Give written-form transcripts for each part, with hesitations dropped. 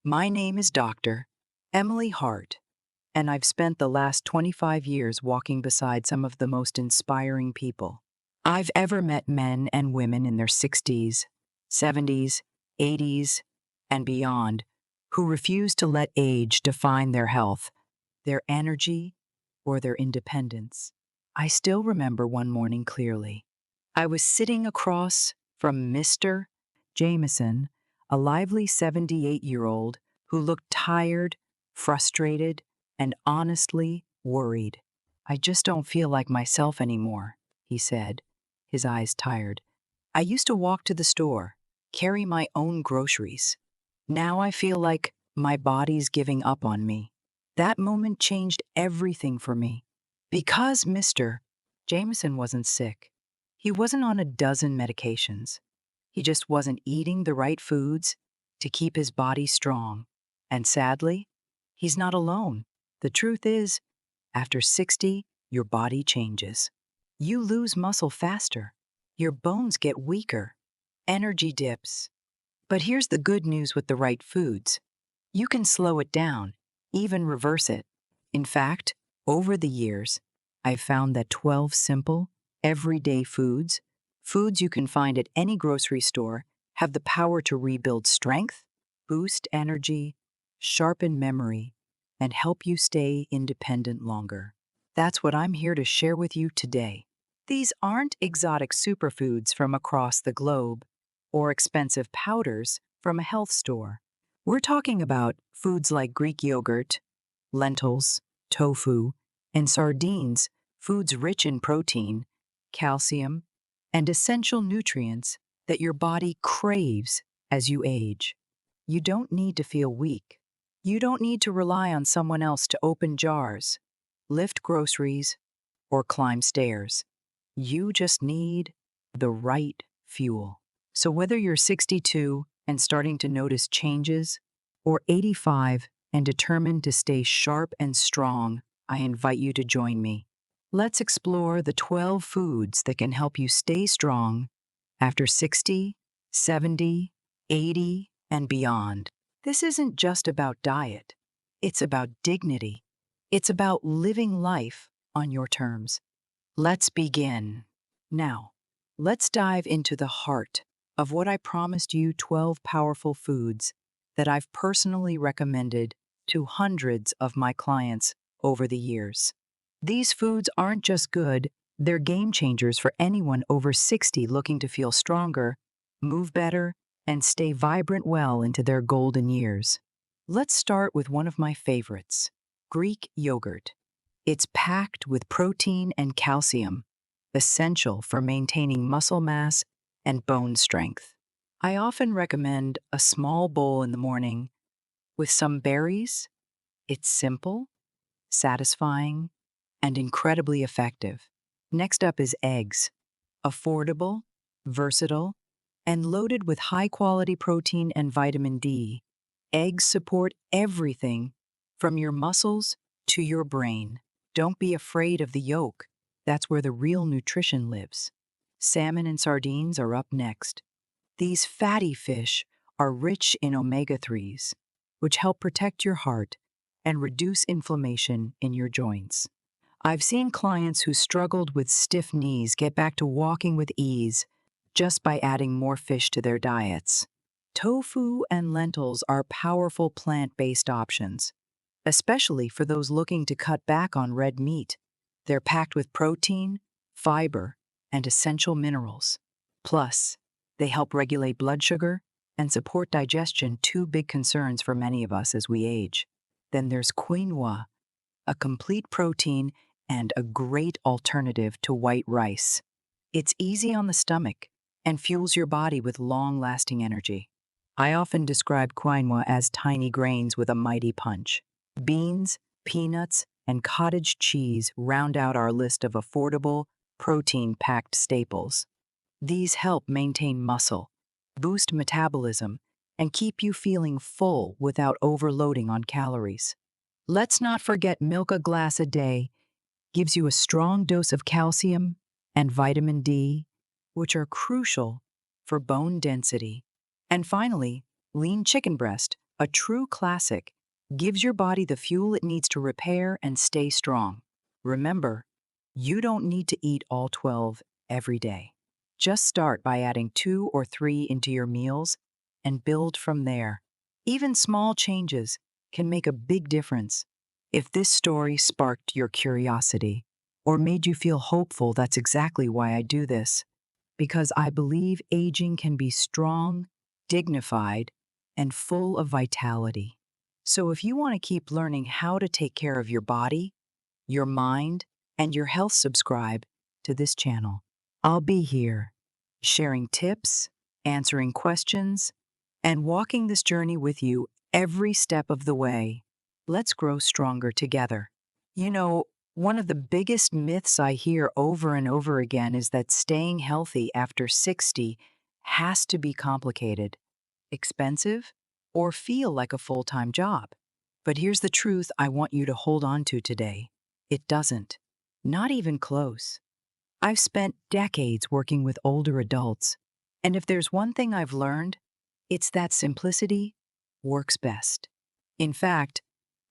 My name is Dr. Emily Hart, and I've spent the last 25 years walking beside some of the most inspiring people I've ever met, men and women in their 60s, 70s, 80s, and beyond, who refuse to let age define their health, their energy, or their independence. I still remember one morning clearly. I was sitting across from Mr. Jameson, a lively 78-year-old who looked tired, frustrated, and honestly worried. "I just don't feel like myself anymore," he said, his eyes tired. "I used to walk to the store, carry my own groceries. Now I feel like my body's giving up on me." That moment changed everything for me. Because Mr. Jameson wasn't sick. He wasn't on a dozen medications. He just wasn't eating the right foods to keep his body strong. And sadly, he's not alone. The truth is, after 60, your body changes. You lose muscle faster. Your bones get weaker. Energy dips. But here's the good news: with the right foods, you can slow it down, even reverse it. In fact, over the years, I've found that 12 simple, everyday foods you can find at any grocery store, have the power to rebuild strength, boost energy, sharpen memory, and help you stay independent longer. That's what I'm here to share with you today. These aren't exotic superfoods from across the globe or expensive powders from a health store. We're talking about foods like Greek yogurt, lentils, tofu, and sardines, foods rich in protein, calcium, and essential nutrients that your body craves as you age. You don't need to feel weak. You don't need to rely on someone else to open jars, lift groceries, or climb stairs. You just need the right fuel. So whether you're 62 and starting to notice changes, or 85 and determined to stay sharp and strong, I invite you to join me. Let's explore the 12 foods that can help you stay strong after 60, 70, 80, and beyond. This isn't just about diet. It's about dignity. It's about living life on your terms. Let's begin. Now, let's dive into the heart of what I promised you: 12 powerful foods that I've personally recommended to hundreds of my clients over the years. These foods aren't just good, they're game changers for anyone over 60 looking to feel stronger, move better, and stay vibrant well into their golden years. Let's start with one of my favorites, Greek yogurt. It's packed with protein and calcium, essential for maintaining muscle mass and bone strength. I often recommend a small bowl in the morning with some berries. It's simple, satisfying, and incredibly effective. Next up is eggs. Affordable, versatile, and loaded with high-quality protein and vitamin D. Eggs support everything from your muscles to your brain. Don't be afraid of the yolk. That's where the real nutrition lives. Salmon and sardines are up next. These fatty fish are rich in omega-3s, which help protect your heart and reduce inflammation in your joints. I've seen clients who struggled with stiff knees get back to walking with ease just by adding more fish to their diets. Tofu and lentils are powerful plant-based options, especially for those looking to cut back on red meat. They're packed with protein, fiber, and essential minerals. Plus, they help regulate blood sugar and support digestion, two big concerns for many of us as we age. Then there's quinoa, a complete protein and a great alternative to white rice. It's easy on the stomach and fuels your body with long-lasting energy. I often describe quinoa as tiny grains with a mighty punch. Beans, peanuts, and cottage cheese round out our list of affordable, protein-packed staples. These help maintain muscle, boost metabolism, and keep you feeling full without overloading on calories. Let's not forget milk. A glass a day gives you a strong dose of calcium and vitamin D, which are crucial for bone density. And finally, lean chicken breast, A true classic gives your body the fuel it needs to repair and stay strong. Remember, you don't need to eat all 12 every day. Just start by adding 2 or 3 into your meals and build from there. Even small changes can make a big difference. If this story sparked your curiosity or made you feel hopeful, that's exactly why I do this. Because I believe aging can be strong, dignified, and full of vitality. So if you want to keep learning how to take care of your body, your mind, and your health, subscribe to this channel. I'll be here, sharing tips, answering questions, and walking this journey with you every step of the way. Let's grow stronger together. You know, one of the biggest myths I hear over and over again is that staying healthy after 60 has to be complicated, expensive, or feel like a full-time job. But here's the truth I want you to hold on to today. It doesn't. Not even close. I've spent decades working with older adults, and if there's one thing I've learned, it's that simplicity works best. In fact,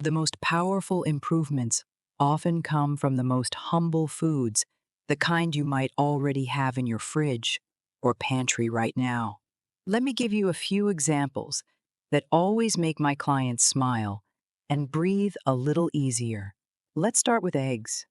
the most powerful improvements often come from the most humble foods, the kind you might already have in your fridge or pantry right now. Let me give you a few examples that always make my clients smile and breathe a little easier. Let's start with eggs.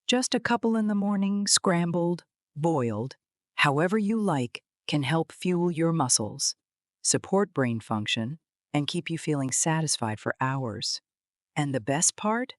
Just a couple in the morning, scrambled, boiled, however you like, can help fuel your muscles, support brain function, and keep you feeling satisfied for hours. And the best part?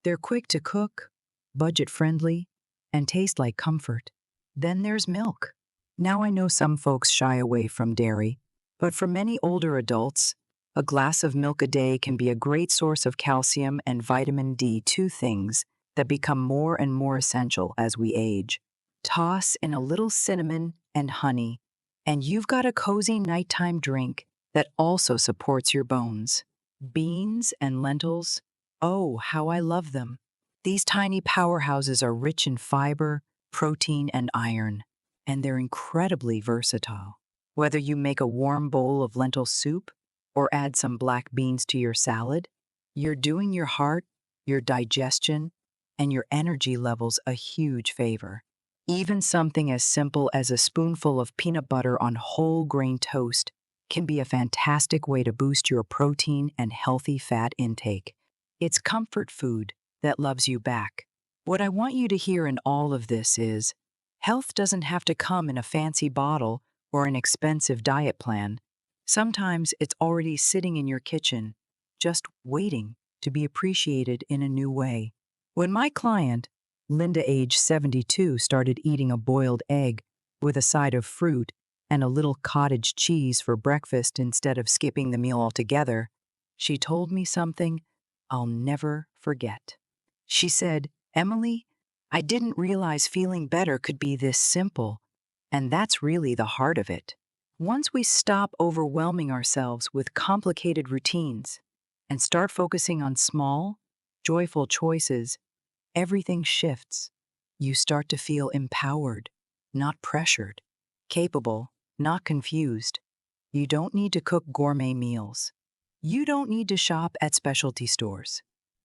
They're quick to cook, budget-friendly, and taste like comfort. Then there's milk. Now I know some folks shy away from dairy, but for many older adults, a glass of milk a day can be a great source of calcium and vitamin D, two things that become more and more essential as we age. Toss in a little cinnamon and honey, and you've got a cozy nighttime drink that also supports your bones. Beans and lentils, oh, how I love them. These tiny powerhouses are rich in fiber, protein, and iron, and they're incredibly versatile. Whether you make a warm bowl of lentil soup or add some black beans to your salad, you're doing your heart, your digestion, and your energy levels a huge favor. Even something as simple as a spoonful of peanut butter on whole grain toast can be a fantastic way to boost your protein and healthy fat intake. It's comfort food that loves you back. What I want you to hear in all of this is, health doesn't have to come in a fancy bottle or an expensive diet plan. Sometimes it's already sitting in your kitchen, just waiting to be appreciated in a new way. When my client, Linda, age 72, started eating a boiled egg with a side of fruit and a little cottage cheese for breakfast instead of skipping the meal altogether, she told me something I'll never forget. She said, "Emily, I didn't realize feeling better could be this simple." And that's really the heart of it. Once we stop overwhelming ourselves with complicated routines and start focusing on small, joyful choices, everything shifts. You start to feel empowered, not pressured, capable, not confused. You don't need to cook gourmet meals. You don't need to shop at specialty stores.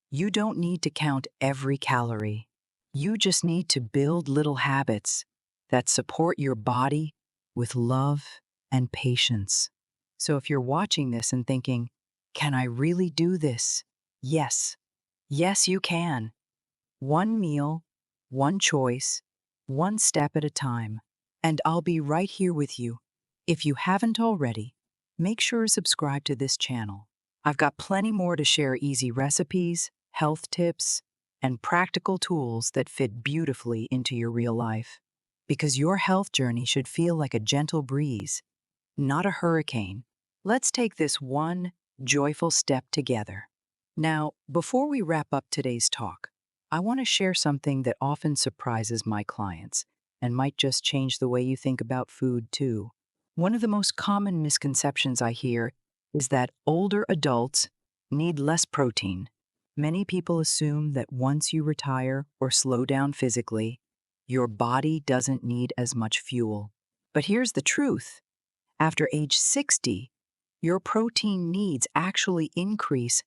You don't need to count every calorie. You just need to build little habits that support your body with love and patience. So if you're watching this and thinking, can I really do this? Yes. Yes, you can. One meal, one choice, one step at a time. And I'll be right here with you. If you haven't already, make sure to subscribe to this channel. I've got plenty more to share: easy recipes, health tips, and practical tools that fit beautifully into your real life. Because your health journey should feel like a gentle breeze, not a hurricane. Let's take this one joyful step together. Now, before we wrap up today's talk, I want to share something that often surprises my clients and might just change the way you think about food too. One of the most common misconceptions I hear is that older adults need less protein. Many people assume that once you retire or slow down physically, your body doesn't need as much fuel. But here's the truth. After age 60, your protein needs actually increase,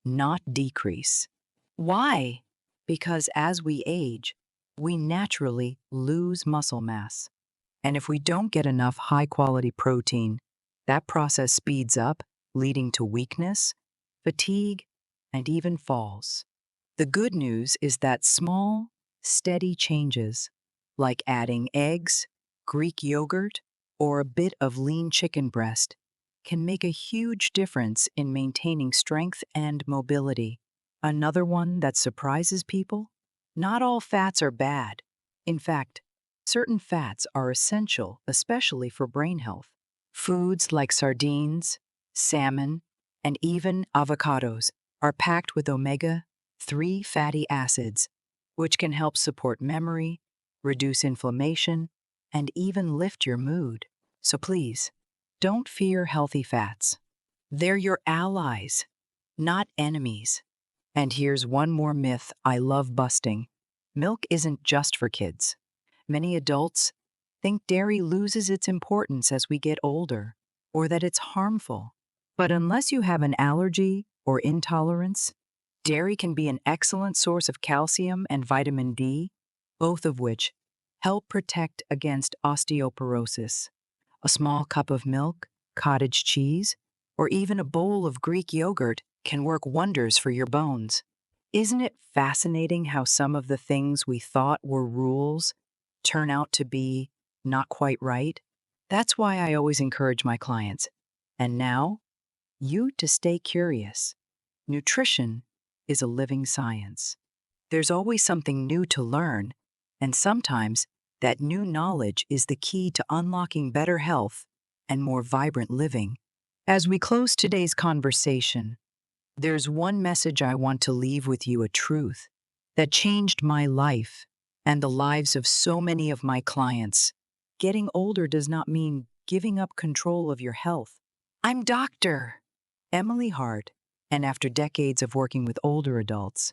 not decrease. Why? Because as we age, we naturally lose muscle mass. And if we don't get enough high-quality protein, that process speeds up, leading to weakness, fatigue, and even falls. The good news is that small, steady changes, like adding eggs, Greek yogurt, or a bit of lean chicken breast, can make a huge difference in maintaining strength and mobility. Another one that surprises people? Not all fats are bad. In fact, certain fats are essential, especially for brain health. Foods like sardines, salmon, and even avocados are packed with omega-3 fatty acids, which can help support memory, reduce inflammation, and even lift your mood. So please, don't fear healthy fats. They're your allies, not enemies. And here's one more myth I love busting. Milk isn't just for kids. Many adults think dairy loses its importance as we get older, or that it's harmful. But unless you have an allergy or intolerance, dairy can be an excellent source of calcium and vitamin D, both of which help protect against osteoporosis. A small cup of milk, cottage cheese, or even a bowl of Greek yogurt can work wonders for your bones. Isn't it fascinating how some of the things we thought were rules turn out to be not quite right? That's why I always encourage my clients. And now, you to stay curious. Nutrition is a living science. There's always something new to learn, and sometimes that new knowledge is the key to unlocking better health and more vibrant living. As we close today's conversation, there's one message I want to leave with you, a truth that changed my life and the lives of so many of my clients. Getting older does not mean giving up control of your health. I'm Dr. Emily Hart, and after decades of working with older adults,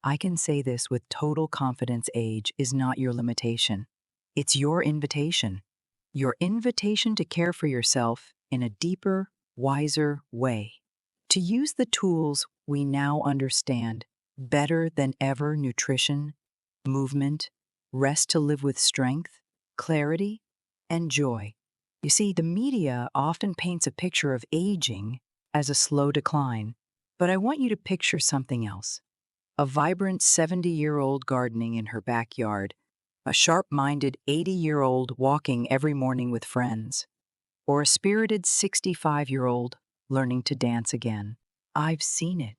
I can say this with total confidence: age is not your limitation. It's your invitation. Your invitation to care for yourself in a deeper, wiser way. To use the tools we now understand better than ever: nutrition, movement, rest to live with strength, clarity, and joy. You see, the media often paints a picture of aging as a slow decline, but I want you to picture something else. A vibrant 70-year-old gardening in her backyard, a sharp-minded 80-year-old walking every morning with friends, or a spirited 65-year-old learning to dance again. I've seen it.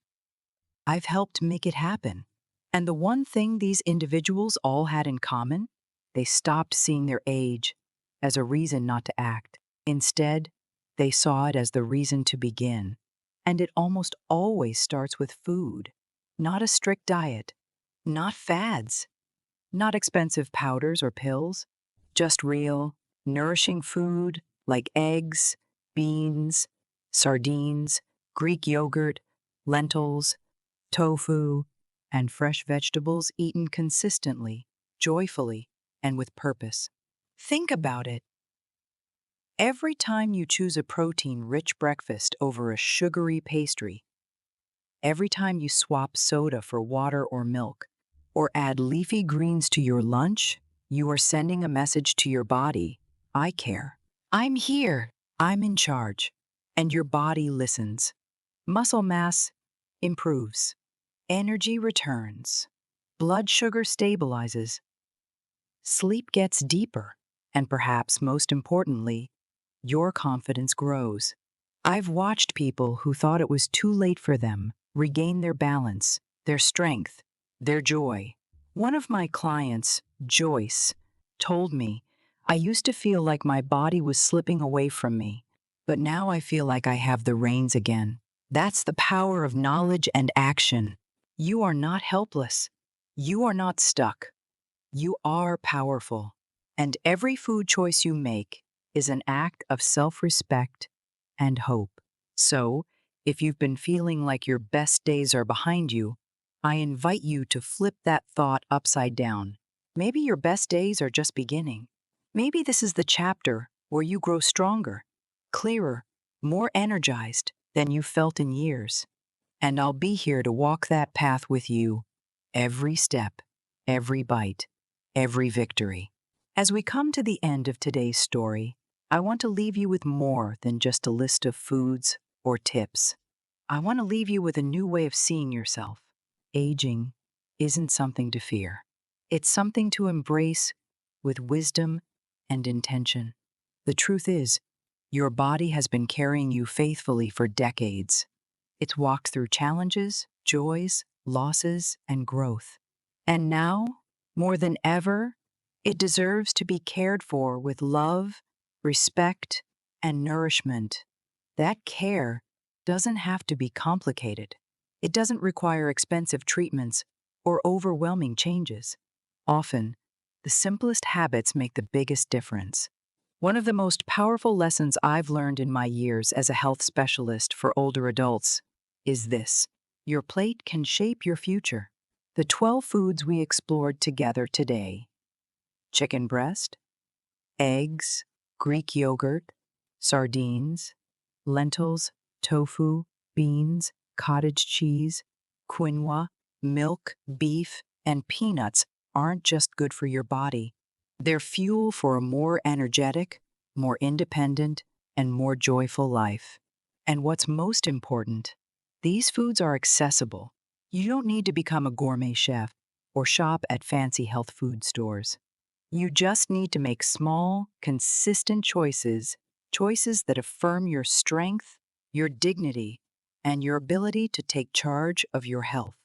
I've helped make it happen. And the one thing these individuals all had in common? They stopped seeing their age as a reason not to act. Instead, they saw it as the reason to begin. And it almost always starts with food. Not a strict diet, not fads, not expensive powders or pills, just real, nourishing food like eggs, beans, sardines, Greek yogurt, lentils, tofu, and fresh vegetables eaten consistently, joyfully, and with purpose. Think about it. Every time you choose a protein-rich breakfast over a sugary pastry, every time you swap soda for water or milk, or add leafy greens to your lunch, you are sending a message to your body: I care. I'm here. I'm in charge. And your body listens. Muscle mass improves. Energy returns. Blood sugar stabilizes. Sleep gets deeper. And perhaps most importantly, your confidence grows. I've watched people who thought it was too late for them regain their balance, their strength, their joy. One of my clients, Joyce, told me, I used to feel like my body was slipping away from me, but now I feel like I have the reins again. That's the power of knowledge and action. You are not helpless. You are not stuck. You are powerful. And every food choice you make is an act of self-respect and hope. So, if you've been feeling like your best days are behind you, I invite you to flip that thought upside down. Maybe your best days are just beginning. Maybe this is the chapter where you grow stronger, clearer, more energized than you've felt in years. And I'll be here to walk that path with you, every step, every bite, every victory. As we come to the end of today's story, I want to leave you with more than just a list of foods or tips. I want to leave you with a new way of seeing yourself. Aging isn't something to fear. It's something to embrace with wisdom and intention. The truth is, your body has been carrying you faithfully for decades. It's walked through challenges, joys, losses, and growth. And now, more than ever, it deserves to be cared for with love, respect, and nourishment. That care doesn't have to be complicated. It doesn't require expensive treatments or overwhelming changes. Often, the simplest habits make the biggest difference. One of the most powerful lessons I've learned in my years as a health specialist for older adults is this: your plate can shape your future. The 12 foods we explored together today: chicken breast, eggs, Greek yogurt, sardines, lentils, tofu, beans, cottage cheese, quinoa, milk, beef, and peanuts aren't just good for your body. They're fuel for a more energetic, more independent, and more joyful life. And what's most important, these foods are accessible. You don't need to become a gourmet chef or shop at fancy health food stores. You just need to make small, consistent choices that affirm your strength, your dignity, and your ability to take charge of your health.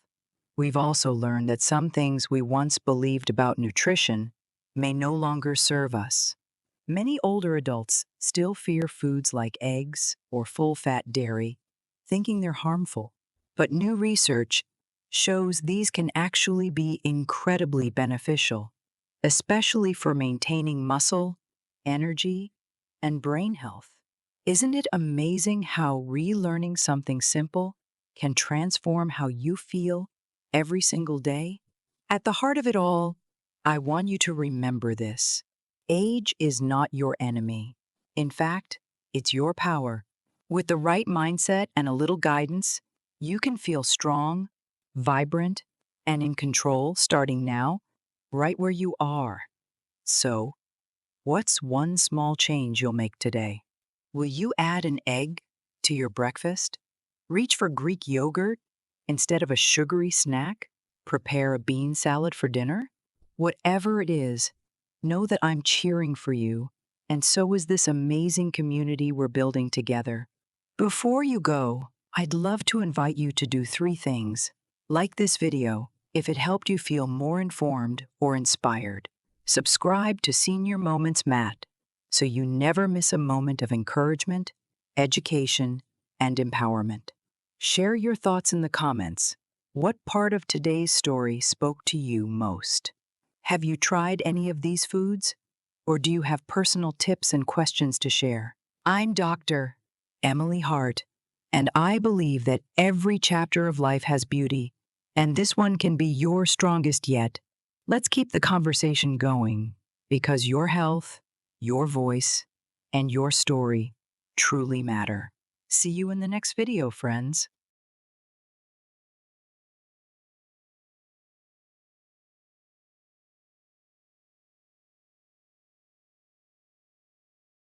We've also learned that some things we once believed about nutrition may no longer serve us. Many older adults still fear foods like eggs or full-fat dairy, thinking they're harmful. But new research shows these can actually be incredibly beneficial, especially for maintaining muscle, energy, and brain health. Isn't it amazing how relearning something simple can transform how you feel every single day? At the heart of it all, I want you to remember this: age is not your enemy. In fact, it's your power. With the right mindset and a little guidance, you can feel strong, vibrant, and in control starting now, right where you are. So, what's one small change you'll make today? Will you add an egg to your breakfast? Reach for Greek yogurt instead of a sugary snack? Prepare a bean salad for dinner? Whatever it is, know that I'm cheering for you, and so is this amazing community we're building together. Before you go, I'd love to invite you to do 3 things. Like this video if it helped you feel more informed or inspired. Subscribe to Senior Moments Matt so you never miss a moment of encouragement, education, and empowerment. Share your thoughts in the comments. What part of today's story spoke to you most? Have you tried any of these foods? Or do you have personal tips and questions to share? I'm Dr. Emily Hart, and I believe that every chapter of life has beauty, and this one can be your strongest yet. Let's keep the conversation going, because your health, your voice, and your story truly matter. See you in the next video, friends.